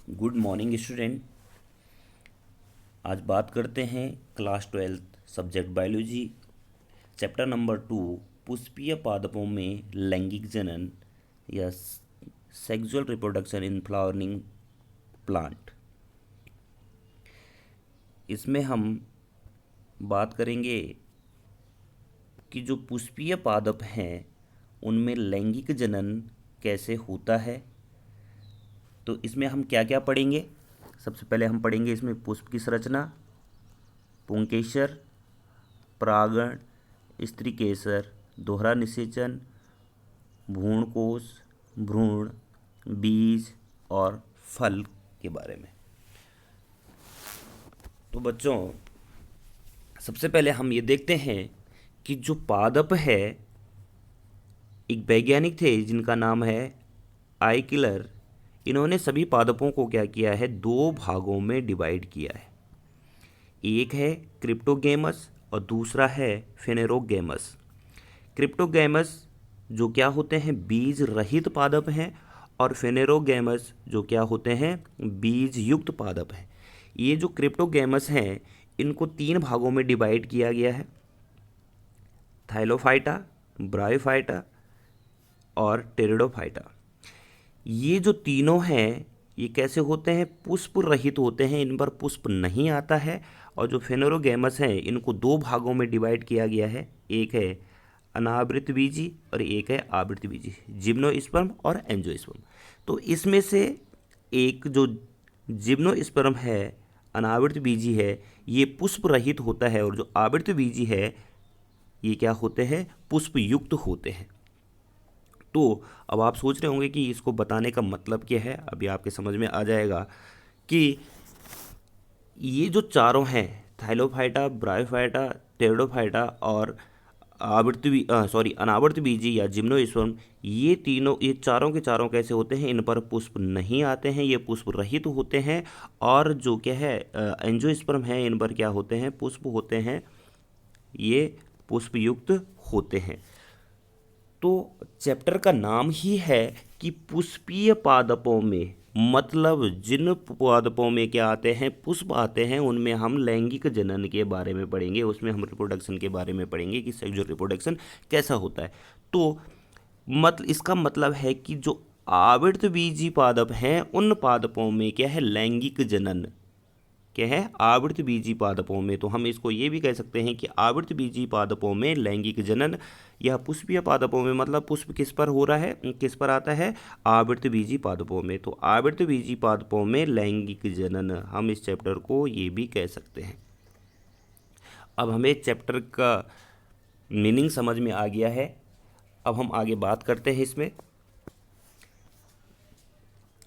Good morning student. आज बात करते हैं class 12 subject biology chapter number 2 पुष्पीय पादपों में लैंगिक जनन या sexual reproduction in flowering plant. इसमें हम बात करेंगे कि जो पुष्पीय पादप हैं उनमें लैंगिक जनन कैसे होता है। तो इसमें हम क्या क्या पढ़ेंगे? सबसे पहले हम पढ़ेंगे इसमें पुष्प की संरचना, पुंकेसर, परागण, स्त्रीकेसर, दोहरा निषेचन, भ्रूणकोश, भ्रूण, बीज और फल के बारे में। तो बच्चों, सबसे पहले हम ये देखते हैं कि जो पादप है, एक वैज्ञानिक थे जिनका नाम है आइकिलर। इन्होंने सभी पादपों को क्या किया है, दो भागों में डिवाइड किया है। एक है क्रिप्टोगेमस और दूसरा है फेनेरोगेमस। क्रिप्टोगेमस जो क्या होते हैं, बीज रहित पादप हैं, और फेनेरोगेमस जो क्या होते हैं, बीज युक्त पादप हैं। ये जो क्रिप्टोगेमस हैं इनको तीन भागों में डिवाइड किया गया है, थाइलोफाइटा, ब्रायोफाइटा और टेरिडोफाइटा। ये जो तीनों हैं ये कैसे होते हैं, पुष्प रहित होते हैं, इन पर पुष्प नहीं आता है। और जो फेनेरोगेमस हैं इनको दो भागों में डिवाइड किया गया है, एक है अनावृत बीजी और एक है आवृत बीजी, जिम्नोस्पर्म और एंजियोस्पर्म। तो इसमें से एक जो जिम्नोस्पर्म है, अनावृत बीजी है, ये पुष्प रहित होता है, और जो आवृत बीजी है ये क्या होते हैं, पुष्प युक्त होते हैं। तो अब आप सोच रहे होंगे कि इसको बताने का मतलब क्या है। अभी आपके समझ में आ जाएगा कि ये जो चारों हैं, थाइलोफाइटा, ब्रायोफाइटा, टेरिडोफाइटा और अनावर्त बीजी या जिम्नोस्पर्म, ये तीनों, ये चारों के चारों कैसे होते हैं, इन पर पुष्प नहीं आते हैं, ये पुष्प रहित होते हैं। और जो क्या है, एंजियोस्पर्म है, इन पर क्या होते हैं, पुष्प होते हैं, ये पुष्प युक्त होते हैं। तो चैप्टर का नाम ही है कि पुष्पीय पादपों में, मतलब जिन पादपों में क्या आते हैं, पुष्प आते हैं, उनमें हम लैंगिक जनन के बारे में पढ़ेंगे, उसमें हम रिप्रोडक्शन के बारे में पढ़ेंगे कि सेक्सुअल रिप्रोडक्शन कैसा होता है। तो इसका मतलब है कि जो आवृत बीजी पादप हैं उन पादपों में क्या है, लैंगिक जनन क्या है, आवृत बीजी पादपों में। तो हम इसको ये भी कह सकते हैं कि आवृत बीजी पादपों में लैंगिक जनन, यह पुष्पीय पादपों में, मतलब पुष्प किस पर हो रहा है, किस पर आता है, आवृत बीजी पादपों में। तो आवृत बीजी पादपों में लैंगिक जनन, हम इस चैप्टर को ये भी कह सकते हैं। अब हमें चैप्टर का मीनिंग समझ में आ गया है। अब हम आगे बात करते हैं इसमें।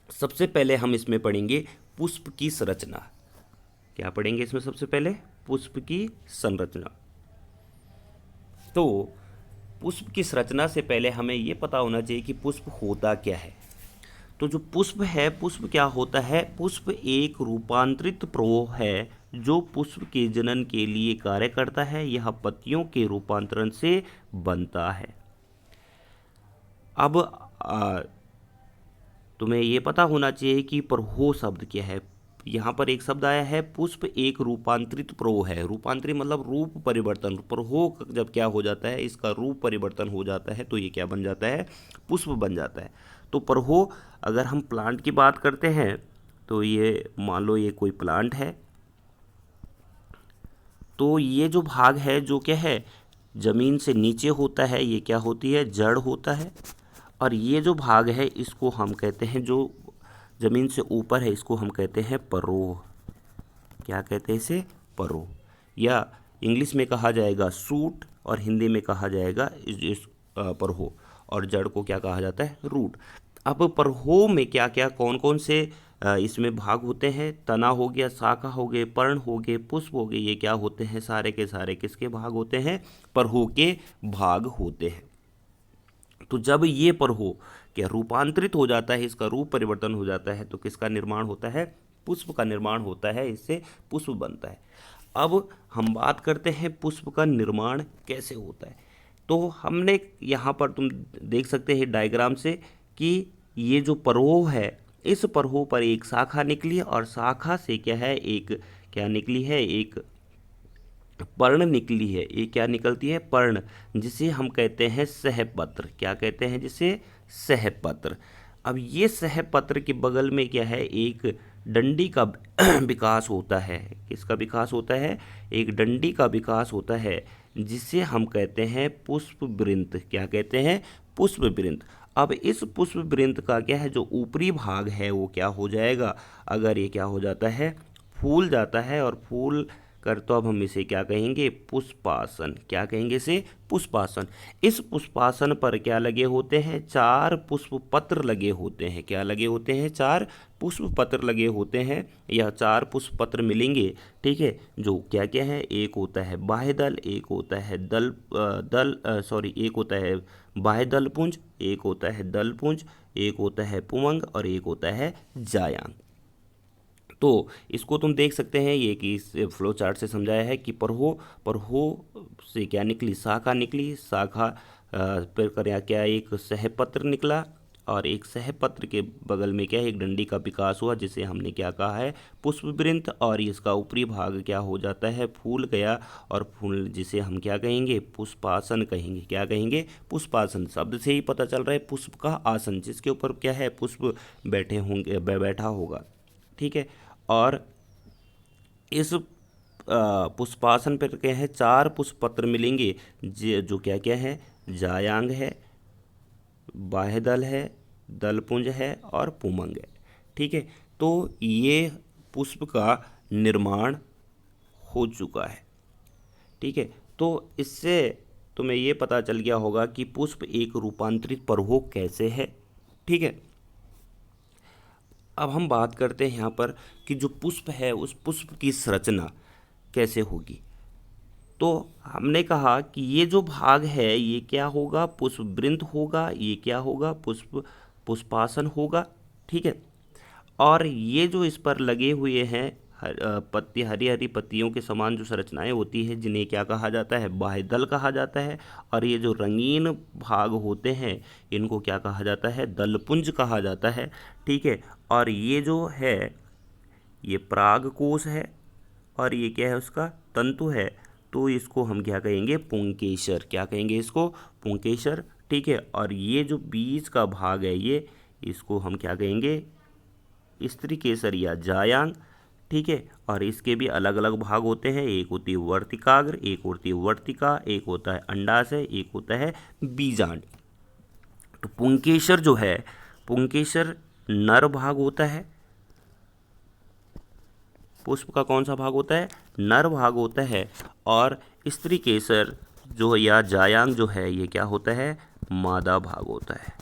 सबसे पहले हम इसमें पढ़ेंगे पुष्प की संरचना। क्या पढ़ेंगे इसमें? सबसे पहले पुष्प की संरचना। तो पुष्प की संरचना से पहले हमें यह पता होना चाहिए कि पुष्प होता क्या है। तो जो पुष्प है, पुष्प क्या होता है, पुष्प एक रूपांतरित प्रवाह है जो पुष्प के जनन के लिए कार्य करता है। यह पत्तियों के रूपांतरण से बनता है। अब तुम्हें यह पता होना चाहिए कि प्रहो शब्द क्या है। यहाँ पर एक शब्द आया है, पुष्प एक रूपांतरित प्रो है। रूपांतरित मतलब रूप परिवर्तन। प्रहो जब क्या हो जाता है, इसका रूप परिवर्तन हो जाता है, तो ये क्या बन जाता है, पुष्प बन जाता है। तो प्रहो, अगर हम प्लांट की बात करते हैं तो ये मान लो ये कोई प्लांट है, तो ये जो भाग है जो क्या है, ज़मीन से नीचे होता है, ये क्या होती है, जड़ होता है। और ये जो भाग है इसको हम कहते हैं, जो ज़मीन से ऊपर है, इसको हम कहते हैं परोह। क्या कहते हैं इसे, परोह, या इंग्लिश में कहा जाएगा सूट और हिंदी में कहा जाएगा इस परोह। और जड़ को क्या कहा जाता है, रूट। अब परोह में क्या क्या, कौन कौन से इसमें भाग होते हैं, तना हो गया, शाखा हो गए, पर्ण हो गए, पुष्प हो गए, ये क्या होते हैं, सारे के सारे किसके भाग होते हैं, परोह के भाग होते हैं। तो जब ये परोह क्या रूपांतरित हो जाता है, इसका रूप परिवर्तन हो जाता है, तो किसका निर्माण होता है, पुष्प का निर्माण होता है, इससे पुष्प बनता है। अब हम बात करते हैं पुष्प का निर्माण कैसे होता है। तो हमने यहाँ पर तुम देख सकते हैं डायग्राम से कि ये जो परोह है इस परहो पर एक शाखा निकली और शाखा से क्या है, एक क्या निकली है, एक पर्ण निकली है। ये क्या निकलती है, पर्ण, जिसे हम कहते हैं सहपत्र। क्या कहते हैं जिसे, सहपत्र। अब ये सहपत्र के बगल में क्या है, एक डंडी का विकास होता है। किसका विकास होता है, एक डंडी का विकास होता है, जिसे हम कहते हैं पुष्पवृंत। क्या कहते हैं, पुष्पवृंत। अब इस पुष्पवृंत का क्या है, जो ऊपरी भाग है वो क्या हो जाएगा, अगर ये क्या हो जाता है, फूल जाता है, और फूल कर तो अब हम इसे क्या कहेंगे, पुष्पासन। क्या कहेंगे इसे, पुष्पासन। इस पुष्पासन पर क्या लगे होते हैं, 4 पुष्प पत्र लगे होते हैं। क्या लगे होते हैं, 4 पुष्प पत्र लगे होते हैं। यह 4 पुष्प पत्र मिलेंगे, ठीक है, जो क्या क्या है, एक होता है बाह्य दल, एक होता है एक होता है बाह्य दल पुंज, एक होता है दल पुंज, एक होता है पुमंग, और एक होता है जायांग। तो इसको तुम देख सकते हैं, ये कि इस फ्लो चार्ट से समझाया है कि परहो से क्या निकली, शाखा निकली, शाखा पर क्या एक सहपत्र निकला, और एक सहपत्र के बगल में क्या है, एक डंडी का विकास हुआ, जिसे हमने क्या कहा है, पुष्पवृंत। और इसका ऊपरी भाग क्या हो जाता है, फूल गया, और फूल जिसे हम क्या कहेंगे, पुष्पासन कहेंगे। क्या कहेंगे, पुष्पासन। शब्द से ही पता चल रहा है पुष्प का आसन, जिसके ऊपर क्या है, पुष्प बैठे होंगे, बैठा होगा, ठीक है। और इस पुष्पासन पर क्या है, 4 पुष्प पत्र मिलेंगे, जो क्या क्या है, जायांग है, बाह्य दल है, दलपुंज है, और पुमंग है, ठीक है। तो ये पुष्प का निर्माण हो चुका है, ठीक है। तो इससे तुम्हें ये पता चल गया होगा कि पुष्प एक रूपांतरित परहो कैसे है, ठीक है। अब हम बात करते हैं यहाँ पर कि जो पुष्प है, उस पुष्प की संरचना कैसे होगी। तो हमने कहा कि ये जो भाग है, ये क्या होगा, पुष्पवृंत होगा, ये क्या होगा, पुष्पासन होगा, ठीक है। और ये जो इस पर लगे हुए हैं पत्ती, हरी हरी पत्तियों के समान जो संरचनाएं होती है, जिन्हें क्या कहा जाता है, बाह्यदल कहा जाता है। और ये जो रंगीन भाग होते हैं, इनको क्या कहा जाता है, दलपुंज कहा जाता है, ठीक है। और ये जो है, ये परागकोश है, और ये क्या है, उसका तंतु है। तो इसको हम क्या कहेंगे, पुंकेसर। क्या कहेंगे इसको, पुंकेसर, ठीक है। और ये जो बीज का भाग है, ये इसको हम क्या कहेंगे, स्त्रीकेसर या जायांग, ठीक है। और इसके भी अलग अलग भाग होते हैं, एक होती है वर्तिकाग्र, एक होती है वर्तिका, एक होता है अंडाशय, एक होता है बीजांड। तो पुंकेसर जो है, पुंकेसर नर भाग होता है। पुष्प का कौन सा भाग होता है, नर भाग होता है। और स्त्रीकेसर जो या जायांग जो है, ये क्या होता है, मादा भाग होता है।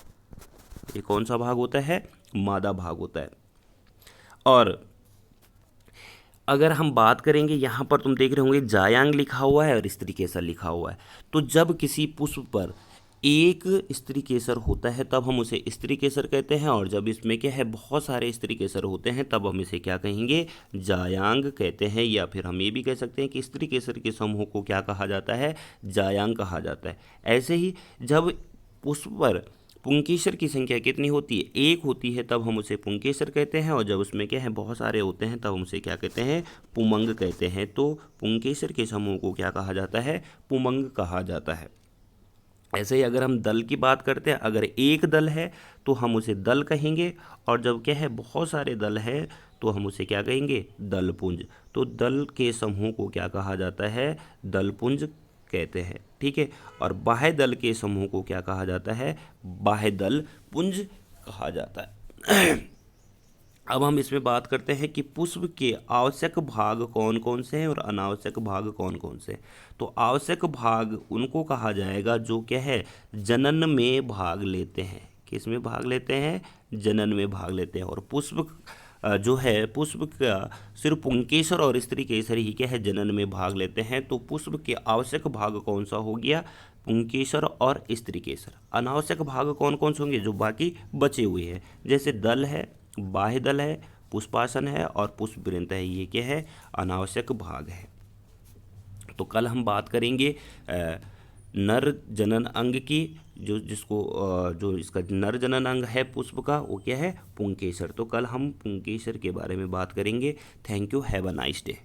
ये कौन सा भाग होता है, मादा भाग होता है। और अगर हम बात करेंगे, यहाँ पर तुम देख रहे होंगे जायांग लिखा हुआ है और स्त्रीकेसर लिखा हुआ है। तो जब किसी पुष्प पर एक स्त्रीकेसर होता है, तब हम उसे स्त्रीकेसर कहते हैं। और जब इसमें क्या है, बहुत सारे स्त्रीकेसर होते हैं, तब हम इसे क्या कहेंगे, जायांग कहते हैं। या फिर हम ये भी कह सकते हैं कि स्त्रीकेसर के समूह को क्या कहा जाता है, जायांग कहा जाता है। ऐसे ही जब पुष्प पर पुंकेसर की संख्या कितनी होती है, एक होती है, तब हम उसे पुंकेसर कहते हैं। और जब उसमें क्या है, बहुत सारे होते हैं, तब हम उसे क्या कहते हैं, पुमंग कहते हैं। तो पुंकेसर के समूह को क्या कहा जाता है, पुमंग कहा जाता है। ऐसे ही अगर हम दल की बात करते हैं, अगर एक दल है तो हम उसे दल कहेंगे, और जब क्या है, बहुत सारे दल हैं, तो हम उसे क्या कहेंगे, दलपुंज। तो दल के समूह को क्या कहा जाता है, दलपुंज कहते हैं, ठीक है। और बाह्य दल के समूह को क्या कहा जाता है, बाह्य दल पुंज कहा जाता है। अब हम इसमें बात करते हैं कि पुष्प के आवश्यक भाग कौन कौन से हैं और अनावश्यक भाग कौन कौन से हैं। तो आवश्यक भाग उनको कहा जाएगा जो क्या है, जनन में भाग लेते हैं। किस में भाग लेते हैं, जनन में भाग लेते हैं। और पुष्प जो है, पुष्प का सिर्फ पुंकेसर और स्त्रीकेसर ही क्या है, जनन में भाग लेते हैं। तो पुष्प के आवश्यक भाग कौन सा हो गया, पुंकेसर और स्त्रीकेसर। अनावश्यक भाग कौन कौन से होंगे, जो बाकी बचे हुए हैं, जैसे दल है, बाह्य दल है, पुष्पासन है, और पुष्पवृंत है। ये क्या है, अनावश्यक भाग है। तो कल हम बात करेंगे नर जनन अंग की, जो इसका नर जनन अंग है पुष्प का, वो क्या है? पुंकेसर। तो कल हम पुंकेसर के बारे में बात करेंगे। Thank you, have a nice day.